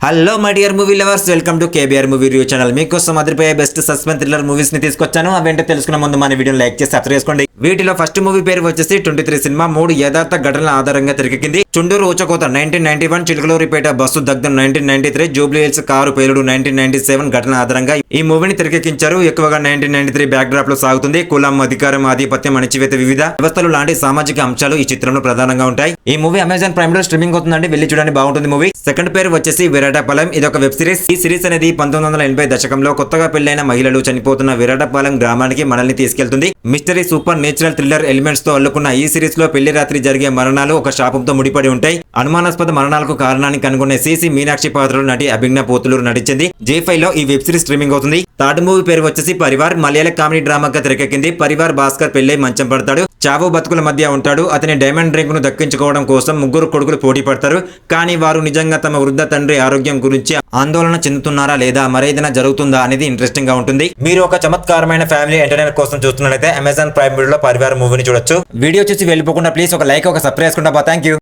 Hello my dear movie lovers, welcome to KBR movie review channel. మీకోసం అదిరిపోయే best suspense thriller movies ని తీసుకొచ్చాను. అవేంటో తెలుసుకునే ముందు మన వీడియోని లైక్ చేసి సబ్స్క్రైబ్ చేసుకోండి. వీటిలో ఫస్ట్ మూవీ పేరు వచ్చేసి 23 సినిమా. 3 యథార్థ ఘటనల ఆధారంగా తెరకెక్కింది. చుండూరు ఊచకోత 1991, చిలకలూరిపేట బస్సు దగ్ధం 1993, జూబ్లీ హిల్స్ కారు పేలుడు 1997 ఘటన ఆధారంగా ఈ మూవీని తెరకెక్కించారు. ఎక్కువగా 1993 బ్యాక్ డ్రాప్ లో సాగుతుంది. కులం, అధికారం, ఆధిపత్యం, అణచివేత, వివిధ వ్యవస్థలు లాంటి సామాజిక అంశాలు ఈ చిత్రంలో ప్రధానంగా ఉంటాయి. ఈ మూవీ అమెజాన్ ప్రైమ్ లో స్ట్రీమింగ్ అవుతుందండి, వెళ్ళి చూడండి, బాగుంటుంది మూవీ. సెకండ్ పేరు వచ్చేసి విరాటపాలెం. ఇది ఒక వెబ్ సిరీస్. ఈ సిరీస్ అనేది 1980 దశకంలో కొత్తగా పెళ్లైన మహిళలు చనిపోతున్న విరాటపాలెం గ్రామానికి మనల్ని తీసుకెళ్తుంది. Mystery, super natural thriller elements తో అల్లుకున్న ఈ సిరీస్ లో పెళ్లి రాత్రి జరిగే మరణాలు ఒక శాపంతో ముడిపడి ఉంటాయి. అనుమానాస్పద మరణాలకు కారణాన్ని కనుగొనే సిసి మీనాక్షి పాత్రలో నటి అభిజ్ఞ పోతులూరు నటించింది. J5 లో ఈ వెబ్ సిరీస్ స్ట్రీమింగ్ అవుతుంది. థర్డ్ మూవీ పేరు వచ్చేసి పరివార్. మలయాళ కామెడీ డ్రామాగా తెరకెక్కింది. పరివార్ భాస్కర్ పెళ్లై మంచం పడతాడు. చావు బతుకుల మధ్య ఉంటాడు. అతని డైమండ్ రింగ్ ను దక్కించుకోవడం కోసం ముగ్గురు కొడుకులు పోటీ పడతారు. కానీ వారు నిజంగా తమ వృద్ధ తండ్రి ఆరోగ్యం గురించి ఆందోళన చెందుతున్నారా లేదా మరేదైనా జరుగుతుందా అనేది ఇంట్రెస్టింగ్ గా ఉంటుంది. మీరు ఒక చమత్కారమైన ఫ్యామిలీ ఎంటర్టైనర్ కోసం చూస్తున్నట్లయితే అమెజాన్ ప్రైమ్ వీడియోలో పరివార్ మూవీని చూడొచ్చు. వీడియో చూసి వెళ్ళిపోకుండా ప్లీజ్ ఒక లైక్, ఒక సబ్స్క్రైబ్ చేసుకుంటా. Thank you.